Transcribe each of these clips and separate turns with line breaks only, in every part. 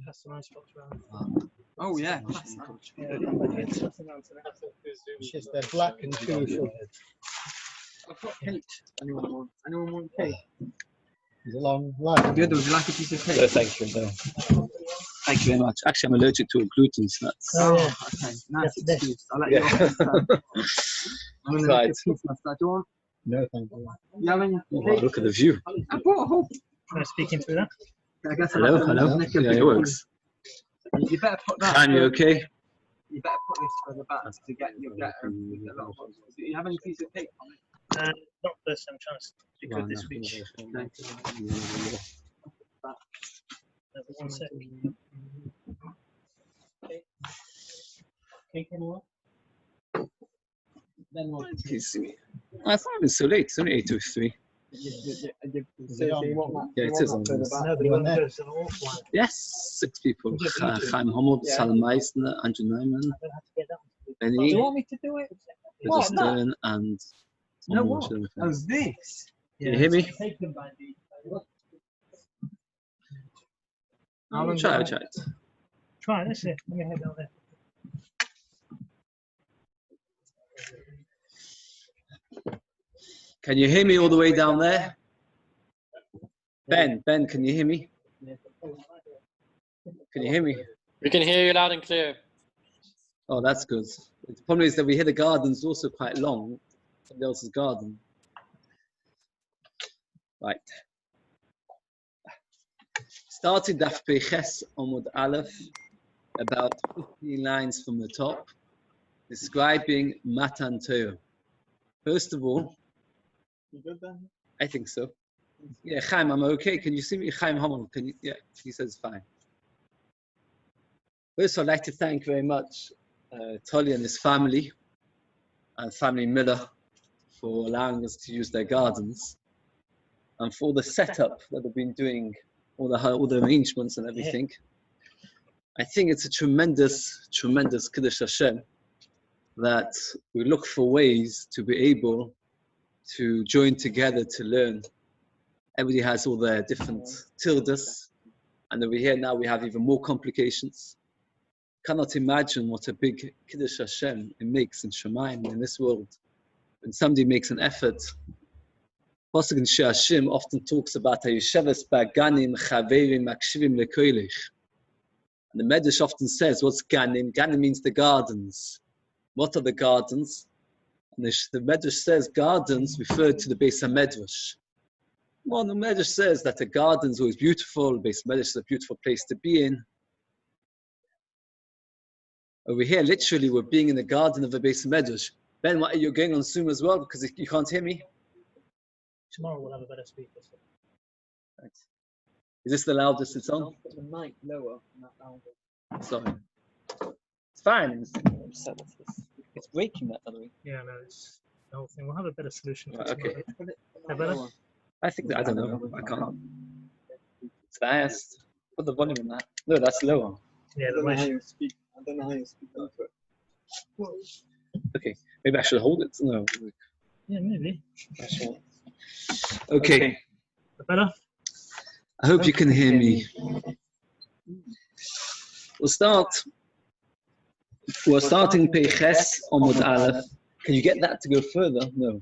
Pass the nice box around.
Oh yeah.
It's just they're black and crucial.
I've got cake. Anyone want cake?
It's a long life.
Good. Would you like a piece of cake?
No, thank you. No. Thank you very much. Actually, I'm allergic to gluten, so that's.
Oh, yeah.
Okay. Nice
That's
excuse. I'll let you off this time. I'm gonna
Right.
make a piece myself. Do you want?
No, thank you.
You have any
Oh,
cake?
look at the view.
I brought a whole.
Am I speaking through that?
I guess I'll
Hello,
have to
hello.
nick a
Yeah,
bit.
it works.
You better put that.
Can you okay?
You better put this for the back to get you get a lot of boxes. Do you have any piece of cake?
Not this. I'm trying to be good this week. One sec. Okay. Cake anyone?
Then what?
I thought it was so late. It's only 8:03.
Yeah,
Yeah, it is on this.
Nobody went to go to the awful one.
Yes, 6 people. Chaim Hommel, Salam Meissner, Andrew Neumann,
I don't have to get that one.
Do you
Benny,
want me to do it?
Peter
What,
Stern, and
No,
one more,
what?
Jonathan.
Oh, this?
Can you hear me?
Taken by the.
I'll try it.
Try it. That's it. Let me head down there.
Can you hear me all the way down there? Ben, can you hear me? Can you hear me?
We can hear you loud and clear.
Oh, that's good. The problem is that we hear the garden's also quite long. Somebody else's garden. Right. Starting Daf Peches Omud Aleph, about 15 lines from the top, describing Matan Torah. First of all,
You good then?
I think so. Yeah, Chaim, I'm okay. Can you see me? Chaim Hamel, can you? Yeah, he says fine. First, I'd like to thank very much Tolly and his family, and family Miller, for allowing us to use their gardens, and for the setup that they've been doing, all the arrangements and everything. I think it's a tremendous Kiddush Hashem that we look for ways to be able to join together to learn. Everybody has all their different tildes, and over here now we have even more complications. Cannot imagine what a big Kiddush Hashem it makes in Shemayim, in this world. When somebody makes an effort, Pasuk in Shashim often talks about Hayesheves Baganim Chaverim Makshivim Lekoilech. And the Medrash often says, what's Ganim? Ganim means the gardens. What are the gardens? And the Medrash says gardens refer to the Beis HaMedrash. Well, the Medrash says that the garden is always beautiful. The Beis HaMedrash is a beautiful place to be in. Over here, literally, we're being in the garden of the Beis HaMedrash. Ben, what are you going on Zoom as well? Because you can't hear me?
Tomorrow we'll have a better speaker. So.
Thanks. Is this the loudest it's on?
Put the mic lower, not louder.
Sorry. It's fine. It's breaking that, by the way.
Yeah, no, it's the whole thing. We'll have a better solution for
Right, okay.
tomorrow.
Put it
better?
lower.
I think that, I don't know. I can't. It's fast. Put the volume on that. No, that's lower.
Yeah,
I
the
don't know how
way.
you speak. I don't know how you speak into it.
Okay. Maybe I should hold it. No.
Yeah, maybe.
Okay.
Better?
I hope you can hear me. We're starting Peches Omud Aleph. Can you get that to go further? No.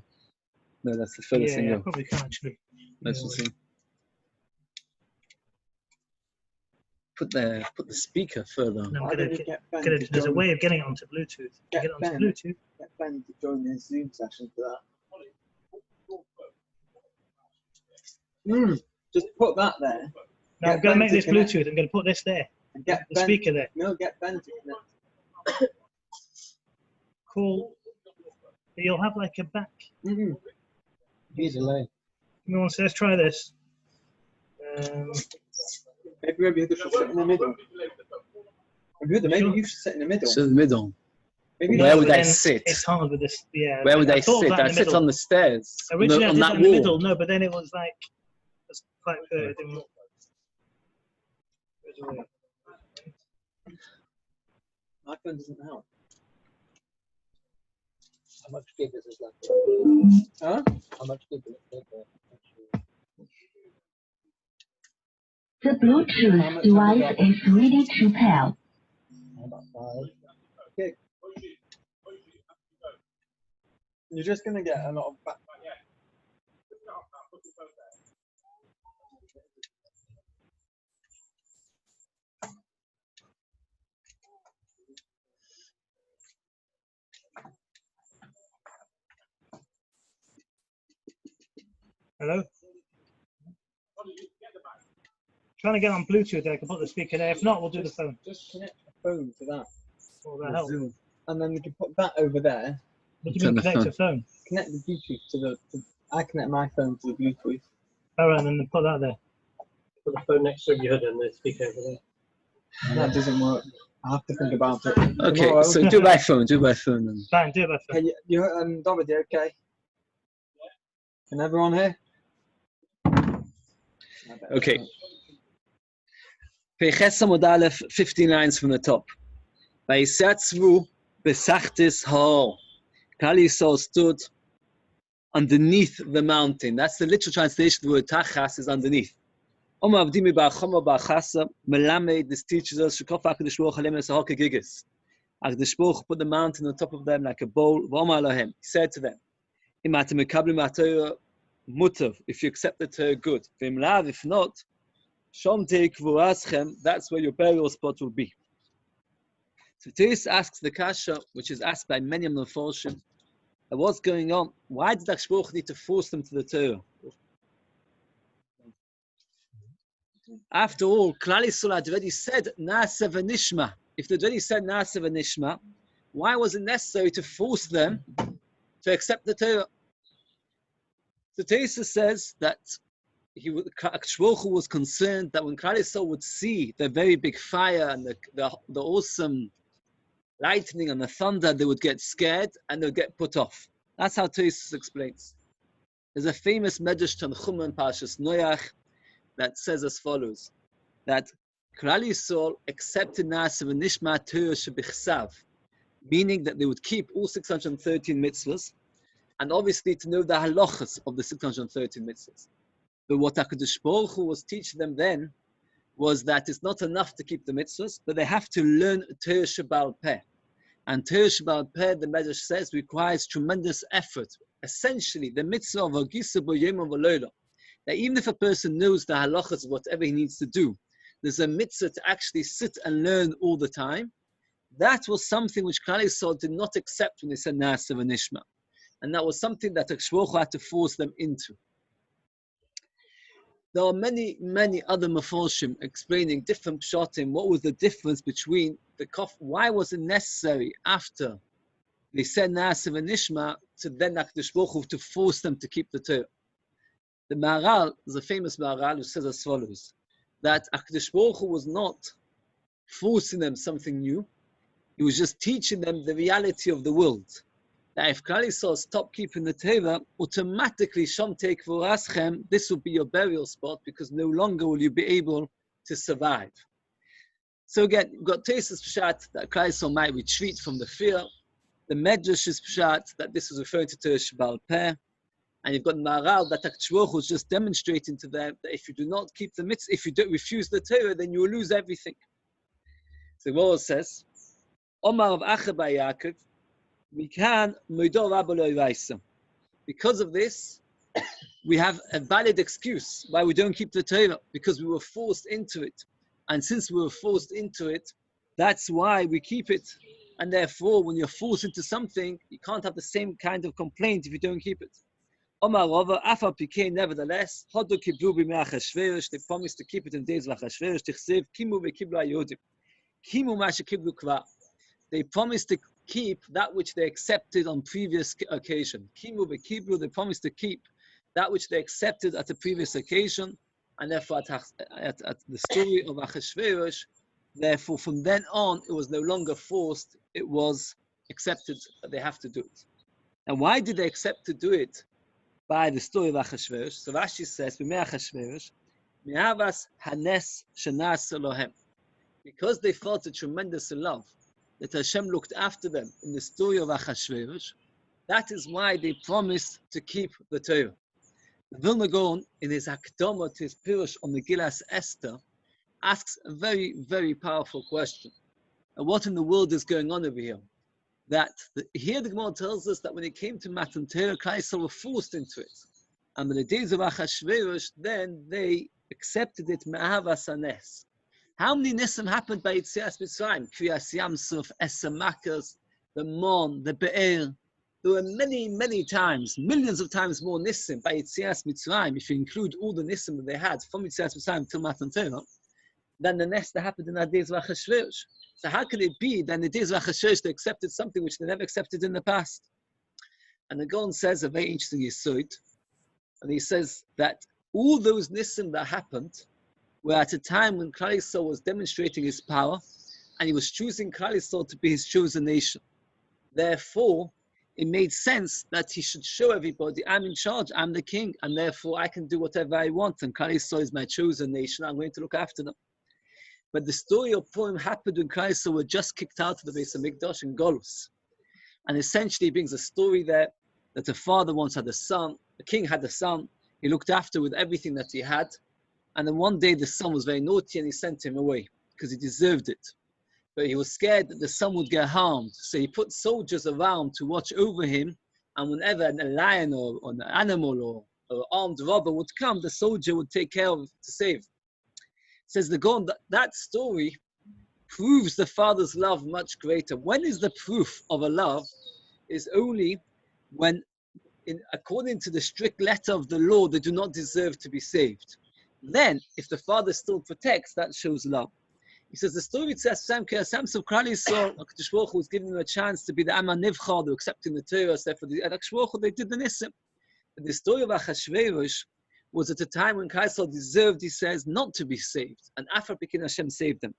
No, that's the furthest thing.
Yeah, I
No.
probably can actually.
Let's just see. Put the speaker further.
No,
Why
I'm
don't
gonna
you get Ben
get
to
there's a
join-
way of getting it onto Bluetooth. To
Get
get it onto
Ben.
Bluetooth.
Get Ben to join the Zoom session for that. Just put that there.
Now I'm
Get
gonna
Ben
make
to
this
connect.
Bluetooth. I'm gonna put this there.
And get
The
Ben.
speaker there.
No, get Ben to connect.
Cool. You'll have like a back.
He's delay.
Give me one second. Let's try this.
Maybe you should sit in the middle. Maybe you should sit in the middle.
So the middle.
Maybe
Where
No,
would
but
I
then
sit?
It's hard with this. Yeah.
Where would I
thought of
sit?
that in
I
the
sit
middle.
on the stairs.
Originally, I
on
did
that
that in the
wall.
middle. No, but then it was like it's quite good. It didn't.
My phone doesn't help.
How much gig is this left?
Huh?
How much gig is it?
The Bluetooth device is ready to pair.
About 5.
Okay. You're just gonna get a lot of back.
Hello? Trying to get on Bluetooth there, I can put the speaker there. If not, we'll do the phone.
Just connect the phone to that.
Will that help?
Zoom.
And then we can put that over there.
What do you
Turn
mean
the
connect
phone.
a phone?
Connect the Bluetooth to the. I connect my phone to the Bluetooth.
Alright, then put that there.
Put the phone next to Yehuda and the speaker over there.
That doesn't work. I have to think about it.
Okay,
Tomorrow.
so do by phone, do by phone. Then.
Fine, do it by phone.
Okay, David, you okay? Can everyone hear?
Okay. Peches Amud Aleph, 50 lines from the top. Vayisatzvu besachtis ha'or. Klal Yisrael stood underneath the mountain. That's the literal translation of the word tachas, is underneath. Omar Avdimi ba'achoma ba'achasa, melamed, this teaches us, Shekof HaKadosh Baruch Hu alem es ha'or kegigis. HaKadosh Baruch Hu put the mountain on top of them like a bowl. V'omar Elohem, he said to them, Im atem mekablim ha'Torah mutav, if you accept the Torah, good. V'im lav, if not, Shom teikvuaschem, that's where your burial spot will be. So Teres asks the kasha, which is asked by many of the Meforshim, what's going on? Why did HaKadosh Baruch Hu need to force them to the Torah? After all, Klal Yisrael had already said Na'aseh v'nishma. If they'd already said Na'aseh v'nishma, why was it necessary to force them to accept the Torah? So Teres says that HaKadosh Baruch Hu was concerned that when Klal Yisrael would see the very big fire and the awesome lightning and the thunder, they would get scared and they would get put off. That's how Teres explains. There's a famous Medrash Tanchuma in Parshas Noach that says as follows, that Klal Yisrael accepted Na'aseh v'nishma Torah shebichsav, meaning that they would keep all 613 mitzvahs, and obviously to know the halachas of the 613 mitzvahs. But what HaKadosh Baruch Hu was teaching them then was that it's not enough to keep the mitzvahs, but they have to learn Torah Sheba'al Peh. And Torah Sheba'al Peh, the Medrash says, requires tremendous effort. Essentially, the mitzvah of Agisa B'Yom V'Loila, that even if a person knows the halachas of whatever he needs to do, there's a mitzvah to actually sit and learn all the time. That was something which Klal Yisrael did not accept when they said Na'aseh v'nishma. And that was something that HaKadosh Baruch Hu had to force them into. There are many, many other Meforshim explaining different pshatim. What was the difference between the kof? Why was it necessary after they said Na'aseh v'nishma to then HaKadosh Baruch Hu to force them to keep the Torah? The Maharal is a famous Maharal who says as follows, that HaKadosh Baruch Hu was not forcing them something new. He was just teaching them the reality of the world. That if Klal Yisrael stop keeping the Torah, automatically Shom teikvuaschem, this will be your burial spot because no longer will you be able to survive. So again, you've got Tesis Pshat that Klal Yisrael might retreat from the fear. The Medrash is Pshat that this is referring to Torah Sheba'al Peh. And you've got Maharal that HaKadosh Baruch Hu was just demonstrating to them that if you do not keep the mitzvah, if you don't refuse the Torah, then you will lose everything. So the Gemara says, Omar of Acha by Yaakov, Mikan Moidor Rabba lo Yiraisa. Because of this, we have a valid excuse why we don't keep the Torah, because we were forced into it. And since we were forced into it, that's why we keep it. And therefore, when you're forced into something, you can't have the same kind of complaint if you don't keep it. Omar Rava, Afa Pikei, nevertheless, Hodu Kiblu b'mei Achashverosh, they promised to keep it in days of Achashverosh, Tichsev, Kimu v'kiblu haYehudim. Kimu ma shekiblu kvar. They promised to keep that which they accepted on previous occasion. Kimu v'kiblu, they promised to keep that which they accepted at the previous occasion, and therefore at the story of Achashverosh, therefore from then on, it was no longer forced, it was accepted that they have to do it. And why did they accept to do it? By the story of Achashverosh. So Rashi says, "B'mei Achashverosh, mi'avas hanes shenas Elohem," because they felt a tremendous love that Hashem looked after them in the story of Achashverosh. That is why they promised to keep the Torah. The Vilna Gaon, in his Hakdama to his Pirush on Megillas Esther, asks a very, very powerful question. And what in the world is going on over here? Here the Gemara tells us that when it came to Matan Torah, Klal Yisrael were forced into it. And in the days of Achashverosh, then they accepted it me'ahavas hanes. How many nisim happened by Yetzias Mitzrayim? Kriyas Yamsuf, Esamakas, the Mon, the Be'er. There were many, many times, millions of times more nisim by Yetzias Mitzrayim, if you include all the nisim that they had from Yetzias Mitzrayim till Matan Torah, than the nest that happened in the days of Achashverosh. So how can it be that in the days of Achashverosh they accepted something which they never accepted in the past? And the Gaon says a very interesting yesod, and he says that all those nisim that happened were at a time when Klal Yisrael was demonstrating his power, and he was choosing Klal Yisrael to be his chosen nation. Therefore, it made sense that he should show everybody, I'm in charge, I'm the king, and therefore I can do whatever I want, and Klal Yisrael is my chosen nation, I'm going to look after them. But the story of Purim happened when Klal Yisrael were just kicked out of the Beis HaMikdash in Golus. And essentially brings a story there that a father once had a son, the king had a son, he looked after with everything that he had, and then one day the son was very naughty and he sent him away because he deserved it. But he was scared that the son would get harmed, so he put soldiers around to watch over him, and whenever a lion or an animal or armed robber would come, the soldier would take care of it to save. Says the Gaon, that story proves the father's love much greater. When is the proof of a love? Is only when, according to the strict letter of the law, they do not deserve to be saved. Then, if the father still protects, that shows love. He says the story says Samson Klal Yisrael, HaKadosh Baruch Hu was giving them a chance to be the Amma Nivchar, they were accepting the Torah, so for the HaKadosh Baruch Hu, they did the Nisim. But the story of Achashverosh was at a time when Klal Yisrael deserved, he says, not to be saved. And Afar Pekin Hashem saved them.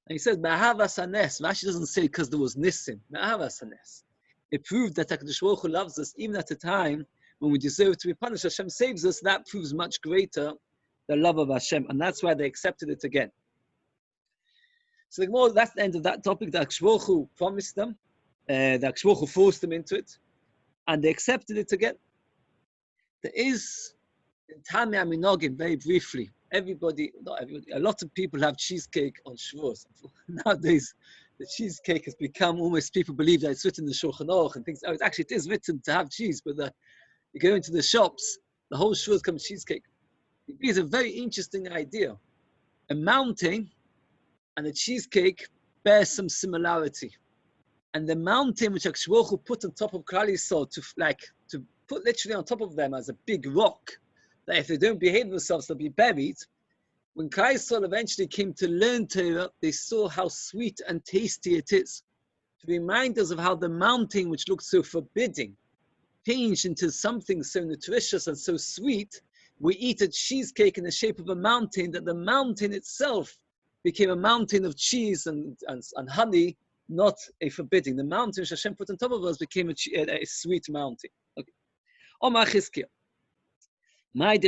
And he says, Me'ahavas hanes. Rashi doesn't say because there was Nisim. Me'ahavas hanes. It proved that HaKadosh Baruch Hu loves us even at a time when we deserve to be punished. Hashem saves us. That proves much greater the love of Hashem. And that's why they accepted it again. So that's the end of that topic. The HaKadosh Baruch Hu promised them. The HaKadosh Baruch Hu forced them into it. And they accepted it again. There is in Tamei Minogim, very briefly, not everybody, a lot of people have cheesecake on Shavuos. Nowadays, the cheesecake has become almost, people believe that it's written in the Shulchan Aruch and things. Oh, it is written to have cheese, but you go into the shops, the whole Shavuos comes cheesecake. It is a very interesting idea. A mountain and a cheesecake bear some similarity. And the mountain which HaKadosh Baruch Hu put on top of Klal Yisrael to put literally on top of them as a big rock, that if they don't behave themselves, they'll be buried. When Klal Yisrael eventually came to learn Torah, they saw how sweet and tasty it is. To remind us of how the mountain, which looked so forbidding, changed into something so nutritious and so sweet. We eat a cheesecake in the shape of a mountain, that the mountain itself became a mountain of cheese and honey, not a forbidding. The mountain which Hashem put on top of us became a sweet mountain. Okay. Omar Chizkiah. What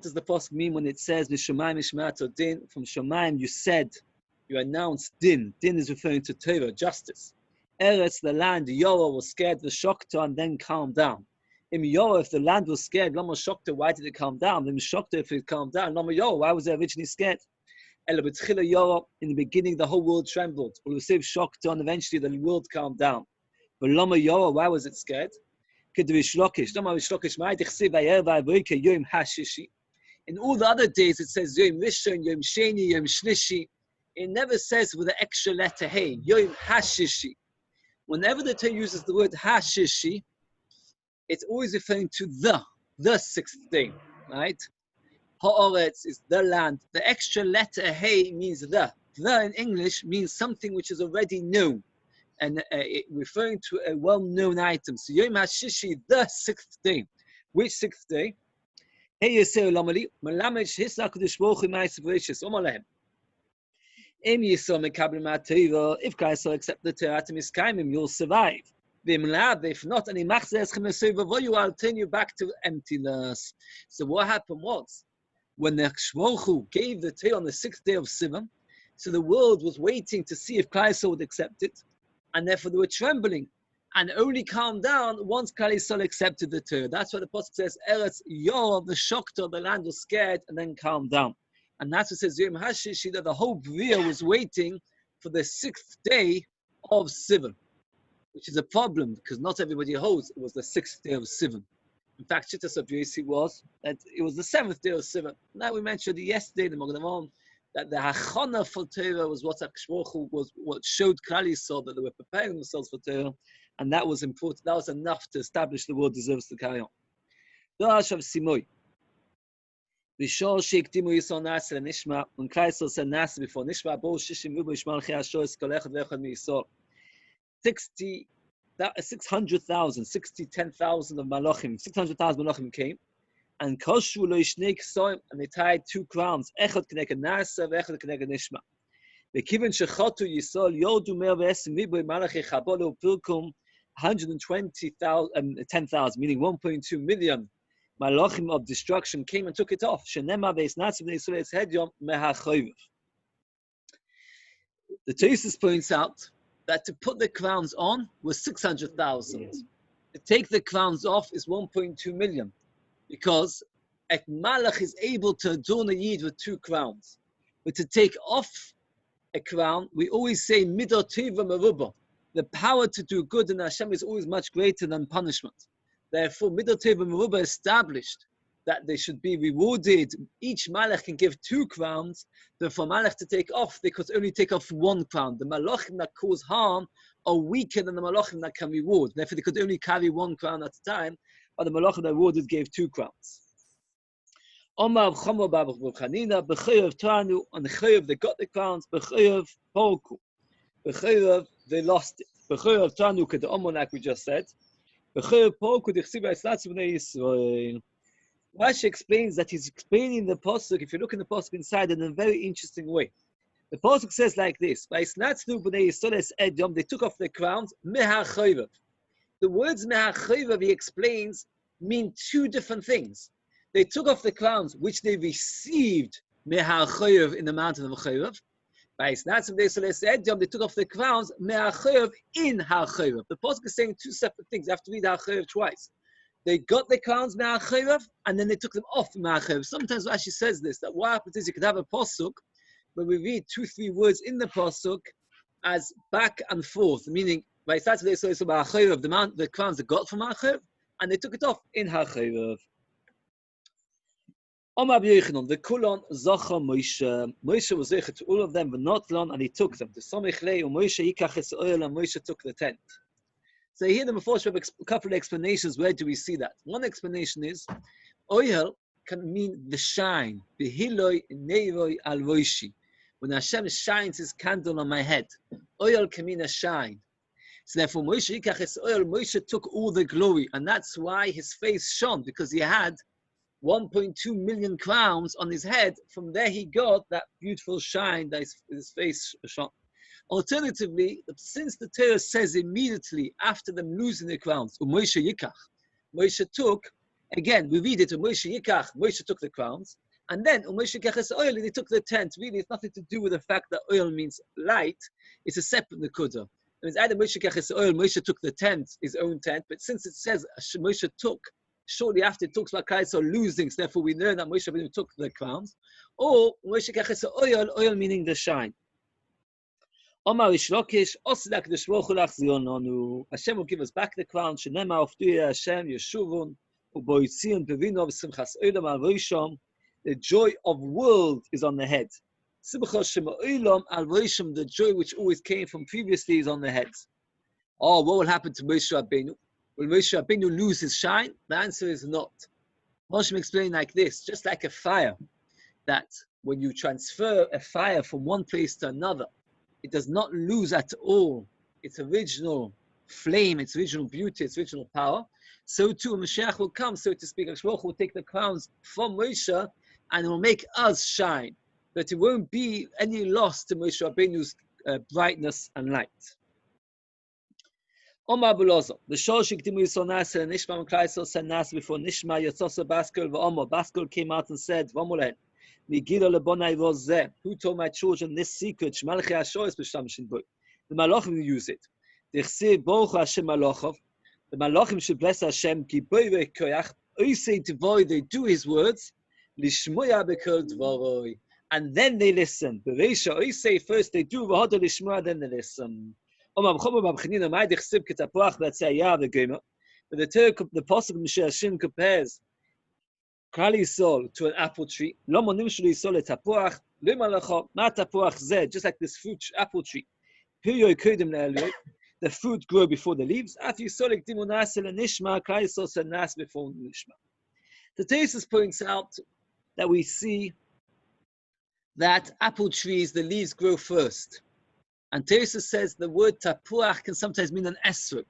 does the pasuk mean when it says Mishamayim Mishmat or Din? From Shamayim you announced Din. Din is referring to Torah, justice. Eretz, the land, Yorah was scared, the Shokta, and then calmed down. In Yorah, if the land was scared, Lama Shokta, why did it calm down? In Shokta, if it calmed down, Lama Yorah, why was it originally scared? Ela B'tchila Yorah, in the beginning, the whole world trembled. Ulusiv Shokta, and eventually the world calmed down. But Lama Yorah, why was it scared? In all the other days it says Yom Rishon, Yom Sheni, Yom Shlishi. It never says with the extra letter Hey, Yom Hashishi. Whenever the Torah uses the word Hashishi, it's always referring to the sixth day, right? Ha'oretz is the land. The extra letter Hey means the. The in English means something which is already known. And referring to a well-known item. So Yom HaShishi, the sixth day. Which sixth day? Hey Yisrael Lamali, Malamesh Hisa Kodesh Baruch Hu Ma'aseh V'Reishis Omalehem. Im Yisrael Mekabel Ma'Torah, if Yisrael accept the Torah to Miskaimim, you'll survive. If not, and I'll turn you back to emptiness. So what happened was, when the HaKadosh Baruch Hu gave the Torah on the sixth day of Sivan, so the world was waiting to see if Yisrael would accept it. And therefore they were trembling, and only calmed down once Klal Yisrael accepted the Torah. That's why the pasuk says, Eretz Yorah, the Shokta, the land was scared, and then calmed down. And that's what says Yom HaShishi, that the whole Bria was waiting for the 6th day of Sivan, which is a problem because not everybody holds it was the 6th day of Sivan. In fact, Shittas of Yosi was that it was the 7th day of Sivan. Now we mentioned yesterday in the Mogadamon that the Hachana for Torah was what Akshmochu was, what showed Klal Yisrael that they were preparing themselves for Torah, and that was important. That was enough to establish the world deserves to carry on. Do'ashav Simoy. Bishor Sheiktimu Yisrael Nasa Nishma, when Klal Yisrael said Nasa before Nishma, Bo Shishim Rubo Yishmal Chiashor Eskolechad Vechad MiYisrael. 600,000, 10,000 of Malachim, 600,000 Malachim came, and Koshu Lo Yishnei Ksoim, and they tied 2 crowns, Echad Kneged Nasa, Vechad Kneged Nishma. Bekiven Shechotu Yisrael Yodu Mer Ve'esim Riboy Malachi Chabolo Pilkum 10,000, meaning 1.2 million Malachim of destruction came and took it off. Shenema Ve'es Nasim Yisrael Hedyom Mehachoyv. The Tosfos points out that to put the crowns on was 600,000. To take the crowns off is 1.2 million, because a malach is able to adorn a yid with 2 crowns. But to take off a crown, we always say midah tova merubah. The power to do good in Hashem is always much greater than punishment. Therefore, midah tova merubah established that they should be rewarded. Each malach can give 2 crowns, but for malach to take off, they could only take off 1 crown. The malachim that cause harm are weaker than the malachim that can reward. Therefore, they could only carry 1 crown at a time, but the malachim that rewarded gave 2 crowns. Omar Chomo Baruch B'Chanina, B'Chayav Tanu, on the Chayav they got the crowns, B'Chayav Polku. B'Chayav they lost it. B'Chayav Tanu, the Omar, like we just said. B'Chayav Polku, the Chsiva Eslatz B'nei Yisrael. Rashi explains that he's explaining the pasuk. If you look in the pasuk inside, in a very interesting way. The pasuk says like this: "By Snatznu b'nei Yisrael Edom, they took off their crowns mehachoyvav." The words mehachoyvav, he explains, mean 2 different things. They took off the crowns which they received mehachoyvav in the mountain of Choyvav. By Snatznu b'nei Yisrael Edom, they took off the crowns mehachoyvav in hachoyvav. The pasuk is saying 2 separate things. You have to read hachoyvav twice. They got the crowns me'acherev, and then they took them off me'acherev. Sometimes Rashi says this, that what happens is you could have a pasuk, where we read 2-3 words in the pasuk as back and forth, meaning, by Saturday, so the crowns they got from me'acherev, and they took it off in hacherev. Omar B'Yechanan, the Kulon Zocha Moshe. Moshe was zeichet to all of them, but not Lon, and he took them. The Somich Lei, Moshe Yikach Es Oil, and Moshe took the tent. So here the Meforsh have a couple of explanations. Where do we see that? One explanation is, oil can mean the shine. Behiloi neiroi al roishi. When Hashem shines His candle on my head, oil can mean a shine. So therefore, Moshe Yikach Es Oil, Moshe took all the glory, and that's why his face shone, because he had 1.2 million crowns on his head. From there he got that beautiful shine that his face shone. Alternatively, since the Torah says immediately after them losing their crowns, Moshe Yikach, Moshe took, again, we read it, Moshe Yikach, Moshe took the crowns, and then Moshe Yikach Es Oil, and he took the tent. Really, it's nothing to do with the fact that oil means light. It's a separate Nekuda. It means either Moshe Yikach Es Oil, Moshe took the tent, his own tent, but since it says Moshe took, shortly after it talks about Klal Yisrael losing, so therefore we learn that Moshe Rabbeinu took the crowns, or Moshe Yikach Es Oil, oil meaning the shine. Omar Ishlokish, Oslak the Shvochulach Ziononu. Hashem will give us back the crown. Shenema Oftuya Hashem Yeshuvun Uboitzion Bevinov Simchas Olam Al Roisham. The joy of world is on the head. Simchas Shema Olam Al Roisham. The joy which always came from previously is on the heads. Oh, what will happen to Moshe Rabbeinu? Will Moshe Rabbeinu lose his shine? The answer is not. Moshe explained like this: just like a fire, that when you transfer a fire from one place to another, it does not lose at all its original flame, its original beauty, its original power. So too, Mashiach will come, so to speak. Hashemach will take the crowns from Moshe and will make us shine. But it won't be any loss to Moshe Rabbeinu's brightness and light. Omar Bulozo, the Shoshik Dimu Yisrael Nasser, and Nishma Klal Yisrael said Nasser before Nishma Yatzosa Baskol v'Omar. Baskol came out and said, V'Omolehen. Who told my children this secret? The Malachim use it. The Malachim should bless Hashem. They do His words, and then they listen. Bereisha, I say first they do, v'hoda lishma, then they listen. But the Pasuk Moshe Hashem compares Klal Yisrael to an apple tree. Just like this fruit apple tree. The fruit grow before the leaves. Klal Yisrael said nas before nishma. The Tesis points out that we see that apple trees, the leaves grow first. And Tesis says the word tapuach can sometimes mean an esrog.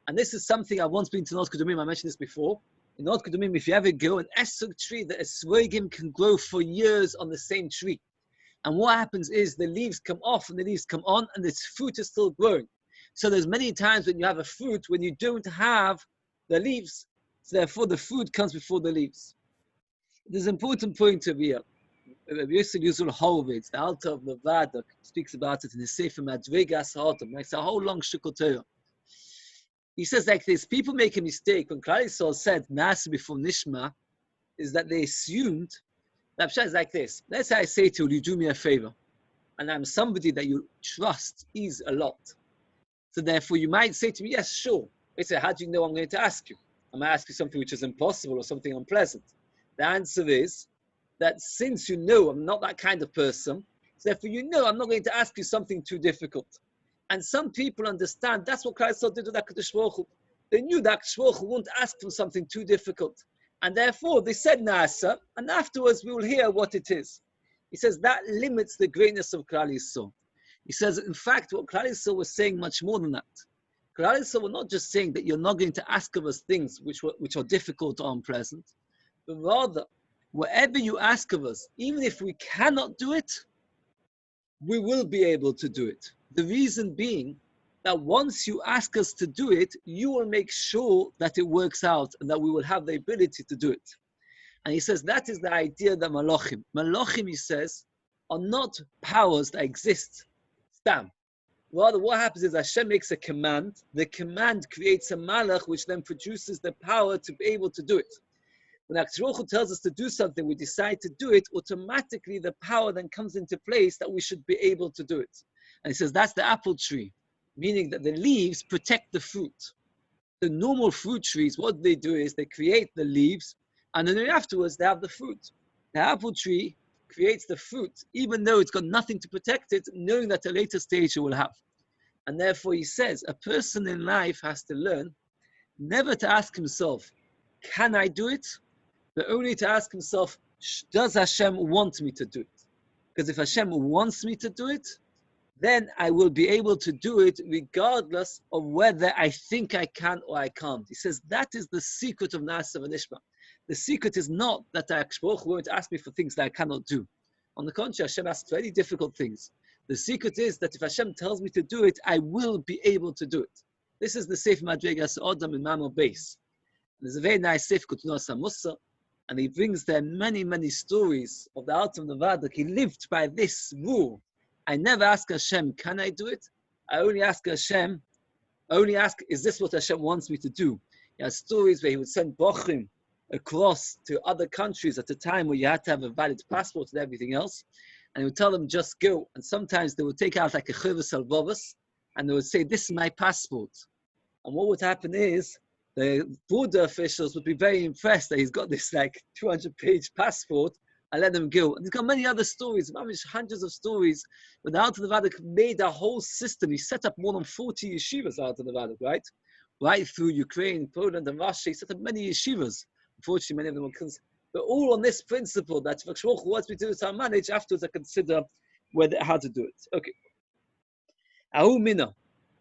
And this is something I've once been to North Kedumim, I mentioned this before. In North Kedumim, if you ever go, an esrog tree, the esrogim can grow for years on the same tree. And what happens is the leaves come off and the leaves come on and this fruit is still growing. So there's many times when you have a fruit when you don't have the leaves. So therefore the fruit comes before the leaves. There's an important point over here. Rabbi Yosef Yuzul Horowitz, the Alter of Nevada, speaks about it in his Sefer Madrigas Ha'otam. It's a whole long shukol Torah. He says like this: people make a mistake when Klal Yisrael said Nasa before Nishma, is that they assumed that Pshat is like this. Let's say I say to you, you do me a favor, and I'm somebody that you trust is a lot. So therefore, you might say to me, yes, sure. I say, how do you know I'm going to ask you? I might ask you something which is impossible or something unpleasant. The answer is that since you know I'm not that kind of person, so therefore you know I'm not going to ask you something too difficult. And some people understand that's what Christ did with HaKadosh Baruch Hu. They knew that HaKadosh Baruch Hu wouldn't ask for something too difficult. And therefore they said Na'asa, and afterwards we will hear what it is. He says that limits the greatness of Klal Yisrael. He says, in fact, what Klal Yisrael was saying much more than that. Klal Yisrael were not just saying that you're not going to ask of us things which are difficult or unpleasant, but rather, whatever you ask of us, even if we cannot do it, we will be able to do it. The reason being that once you ask us to do it, you will make sure that it works out and that we will have the ability to do it. And he says that is the idea that Malachim, he says, are not powers that exist. Stam. Rather, what happens is Hashem makes a command. The command creates a malach, which then produces the power to be able to do it. When HaKadosh Baruch Hu tells us to do something, we decide to do it, automatically the power then comes into place that we should be able to do it. And he says that's the apple tree, meaning that the leaves protect the fruit. The normal fruit trees, what they do is they create the leaves, and then afterwards they have the fruit. The apple tree creates the fruit, even though it's got nothing to protect it, knowing that at a later stage it will have. And therefore he says, a person in life has to learn never to ask himself, can I do it? But only to ask himself, does Hashem want me to do it? Because if Hashem wants me to do it, then I will be able to do it regardless of whether I think I can or I can't. He says that is the secret of Na'aseh v'Nishma. The secret is not that HaKadosh Baruch Hu won't ask me for things that I cannot do. On the contrary, Hashem asks for very difficult things. The secret is that if Hashem tells me to do it, I will be able to do it. This is the Sefer Madrigas Adam in Mamel Beis. There's a very nice Sefer Kutnos HaMusa, and he brings there many, many stories of the Alter of Nevada. He lived by this rule. I never ask Hashem, can I do it? I only ask Hashem, is this what Hashem wants me to do? He has stories where he would send bochrim across to other countries at a time where you had to have a valid passport and everything else. And he would tell them, just go. And sometimes they would take out like a chivas al-bavas, and they would say, this is my passport. And what would happen is, the border officials would be very impressed that he's got this like 200-page passport and let them go. And he's got many other stories, hundreds of stories. But the Alter Nevada made a whole system. He set up more than 40 yeshivas out of Nevada, right? Right through Ukraine, Poland, and Russia. He set up many yeshivas. Unfortunately, many of them were but all on this principle that if HaKadosh Baruch Hu wants me to do this, I'll manage. Afterwards, I consider how to do it. Okay. Ahu Mina.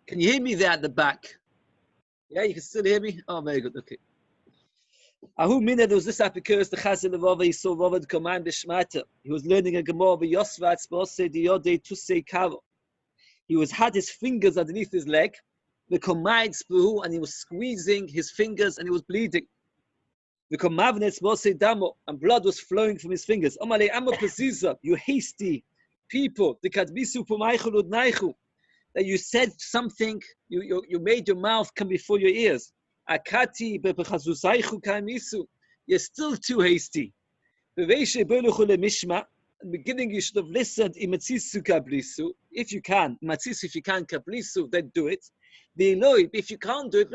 Can you hear me there at the back? Yeah, you can still hear me? Oh, very good. Okay. Ahu Mina, there was this Apicurus, the Chazal of Rava, he saw Rava command Bishmata. He was learning a Gemara of Yosvat, Spose, Diode, Tuse, Karo. He had his fingers underneath his leg, the Komad Spuru, and he was squeezing his fingers and he was bleeding. The Komavnet Spose Damo, and blood was flowing from his fingers. Omale Amo Pesiza, you hasty people, the Kadbisu Pumaichul Udnaichu. That you said something, you made your mouth come before your ears. Akati bepechazusaichu kaimisu. You're still too hasty. the beginning you should have listened, if you can, if you can, then do it. If you can't do it,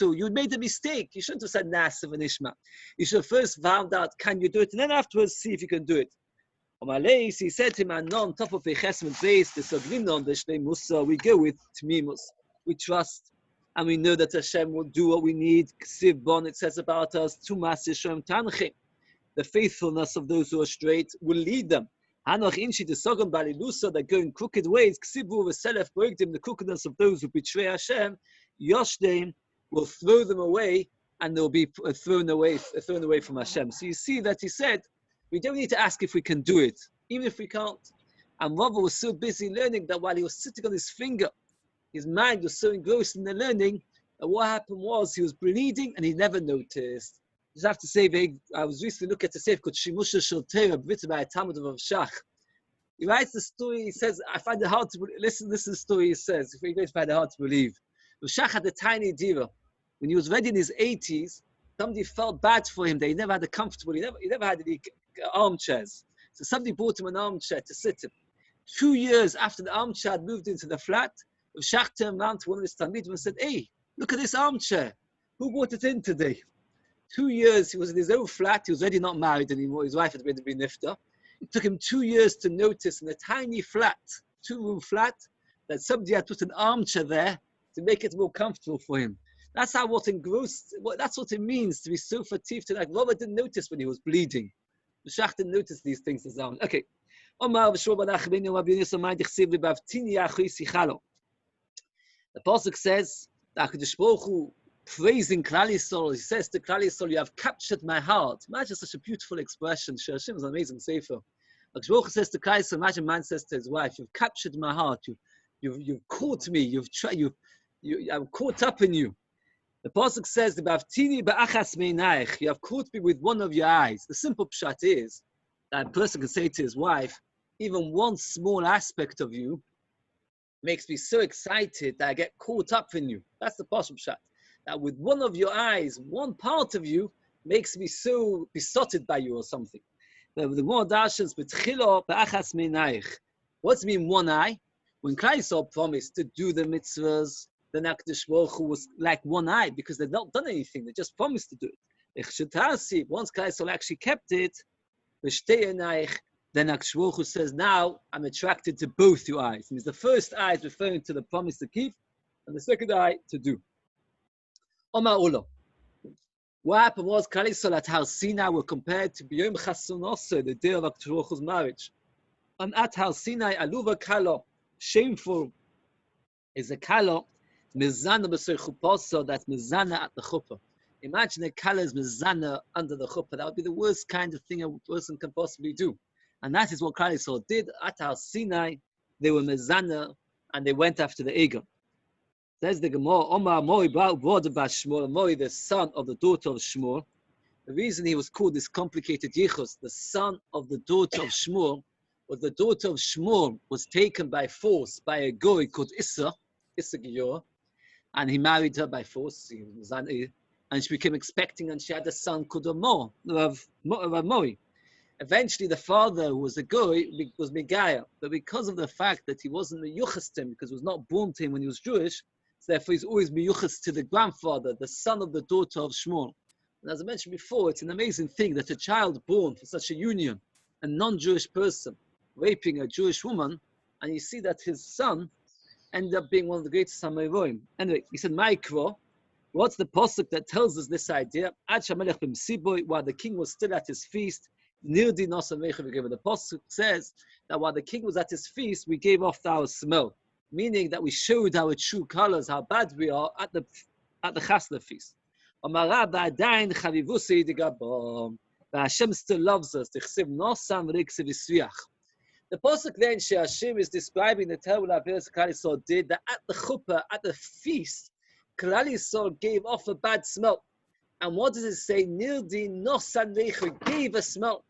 you made a mistake. You shouldn't have said Nasiv and Ishma. You should have first found out, can you do it? And then afterwards, see if you can do it. He said to him, on top of the chesed base, we go with Tmimus. We trust and we know that Hashem will do what we need. It says about us, the faithfulness of those who are straight will lead them. That go in crooked ways, the crookedness of those who betray Hashem, Yoshdeim will throw them away and they'll be thrown away from Hashem. So you see that he said, we don't need to ask if we can do it, even if we can't. And Rava was so busy learning that while he was sitting on his finger, his mind was so engrossed in the learning, that what happened was he was bleeding and he never noticed. I just have to say, I was recently looking at a sefer called Shimusha Shultera, written by a Talmud of Shach. He writes the story, he says, I find it hard to listen to the story he says, if you're going to find it hard to believe. Shach had a tiny dira. When he was already in his 80s, somebody felt bad for him that he never had a comfortable, he never had any armchairs. So somebody bought him an armchair to sit in. 2 years after the armchair had moved into the flat, Shach turned around to one of his talmidim and said, hey, look at this armchair. Who brought it in today? 2 years, he was in his own flat. He was already not married anymore. His wife had been nifta. It took him 2 years to notice in a tiny flat, 2-room flat, that somebody had put an armchair there to make it more comfortable for him. That's what engrossed. That's what it means to be so fatigued. Like Robert didn't notice when he was bleeding. The Shach didn't notice these things as well. Okay. The pasuk says that HaKadosh Baruch Hu praising Klal Yisrael. He says to Klal Yisrael, "You have captured my heart." Imagine such a beautiful expression. Hashem is an amazing sefer. HaKadosh Baruch Hu says to Klal Yisrael, imagine man says to his wife, "You've captured my heart. You've caught me. I'm caught up in you." The pasuk says, "You have caught me with one of your eyes." The simple pshat is that a person can say to his wife, "Even one small aspect of you makes me so excited that I get caught up in you." That's the pasuk pshat. That with one of your eyes, one part of you makes me so besotted by you or something. The more darshans b'tchilo ba'achas meinayich. What's mean one eye? When Klal Yisrael promised to do the mitzvahs, then HaKadosh Baruch Hu was like one eye because they'd not done anything. They just promised to do it. Once Klal Yisrael actually kept it, then HaKadosh Baruch Hu says, now I'm attracted to both your eyes. And the first eye is referring to the promise to keep, and the second eye to do. Omar Ulo. What happened was Klal Yisrael at Har Sinai were compared to B'yom Chasunosa, the day of HaKadosh Baruch Hu's marriage. And at Har Sinai, Aluva Kalo, shameful, is a Kalo, Mizana b'soy chuppah, that's Mizana at the chuppah. Imagine a Kalo is Mizana under the chuppah. That would be the worst kind of thing a person can possibly do. And that is what Klal Yisrael did. At Har Sinai, they were Mizana, and they went after the Egon. Says the Gemara, Omar Moi brought about Shmuel, Moi, the son of the daughter of Shmuel. The reason he was called this complicated Yichus, the son of the daughter of Shmuel, was the daughter of Shmuel was taken by force by a goy called Issa Gior, and he married her by force, and she became expecting, and she had a son called Rav Moi. Eventually, the father, who was a goy, was Megaya, but because of the fact that he wasn't meyuchas to him, because he was not born to him when he was Jewish, so therefore he's always meyuchas to the grandfather, the son of the daughter of Shmuel. And as I mentioned before, it's an amazing thing that a child born for such a union, a non-Jewish person, raping a Jewish woman, and you see that his son ended up being one of the greatest Samoyim. Anyway, he said, Maikro, what's the pasuk that tells us this idea? While the king was still at his feast, the pasuk says that while the king was at his feast, we gave off our smell, meaning that we showed our true colors, how bad we are at the Chasna feast. Hashem still loves us. The pasuk then, Hashem is describing the terrible affairs Klal Yisrael did, that at the chuppah, at the feast, Klal Yisrael gave off a bad smell. And what does it say? Nirdi nosan lecha, gave a smell.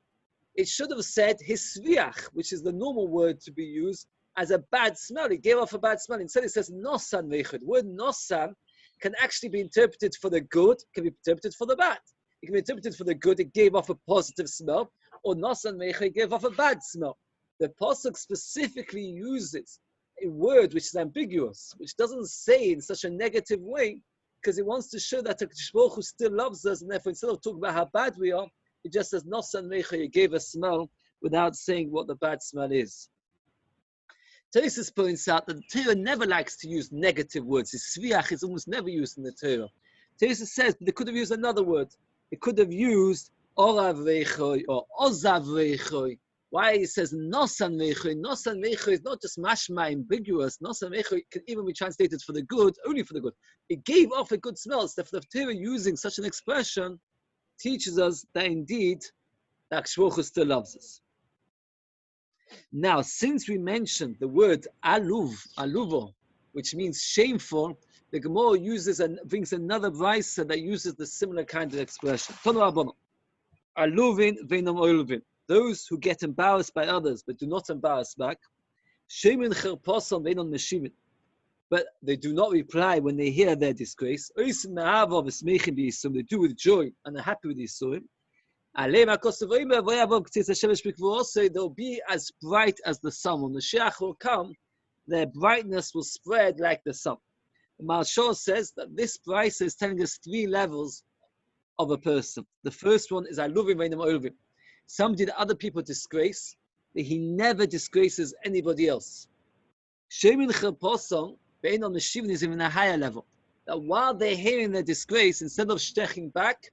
It should have said hisviach, which is the normal word to be used as a bad smell. It gave off a bad smell. Instead, it says nosan lecha. The word nosan can actually be interpreted for the good, can be interpreted for the bad. It can be interpreted for the good, it gave off a positive smell, or nosan meicha gave off a bad smell. The pasuk specifically uses a word which is ambiguous, which doesn't say in such a negative way, because it wants to show that HaKadosh Baruch Hu still loves us, and therefore instead of talking about how bad we are, it just says nosan meicha, you gave a smell, without saying what the bad smell is. Tosis points out that the Torah never likes to use negative words. Sviach is almost never used in the Torah. Tosis says they could have used another word. It could have used orav veichoy or ozav veichoy. Why it says nosan veichoy? Nosan veichoy is not just mashma ambiguous. Nosan veichoy can even be translated for the good, only for the good. It gave off a good smell. So the Torah using such an expression teaches us that indeed that HaKadosh Baruch Hu still loves us. Now, since we mentioned the word aluvo, which means shameful, the Gemara uses and brings another brisa that uses the similar kind of expression. Aluvin veinom oiluvin. Those who get embarrassed by others but do not embarrass back. Shemin cherposon veinom meshivin. But they do not reply when they hear their disgrace. They do with joy and are happy with Yisurim. They'll be as bright as the sun. When the Mashiach will come, their brightness will spread like the sun. The Malshor says that this price is telling us 3 levels of a person. The first one is Aluvim Veinam Oluvim. Somebody that other people disgrace, that he never disgraces anybody else. Shemin Cherposong, Veinam Meshivin is even a higher level. That while they're hearing their disgrace, instead of steching back,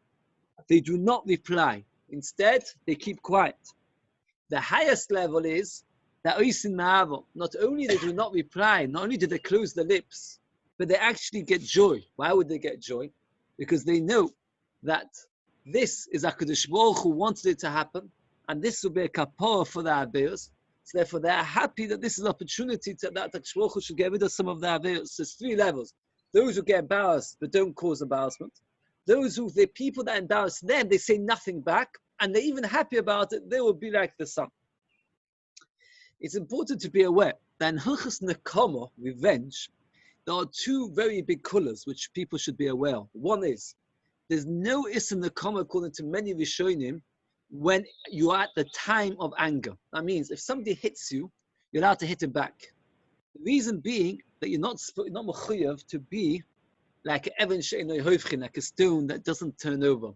they do not reply. Instead, they keep quiet. The highest level is that Oisin Ma'avo. Not only they do not reply, not only do they close their lips, but they actually get joy. Why would they get joy? Because they know that this is HaKadosh Baruch Hu wanted it to happen, and this will be a kapara for the Aveos. So therefore, they are happy that this is an opportunity that HaKadosh Baruch Hu should get rid of some of the Aveos. So there's 3 levels. Those who get embarrassed but don't cause embarrassment. Those who, the people that embarrass them, they say nothing back, and they're even happy about it, they will be like the sun. It's important to be aware that in Hilchos Nekama, revenge, there are 2 very big colors which people should be aware of. One is, there's no Issur Nekama, according to many Rishonim, when you are at the time of anger. That means if somebody hits you, you're allowed to hit him back. The reason being that you're not mechuyev to be like like a stone that doesn't turn over.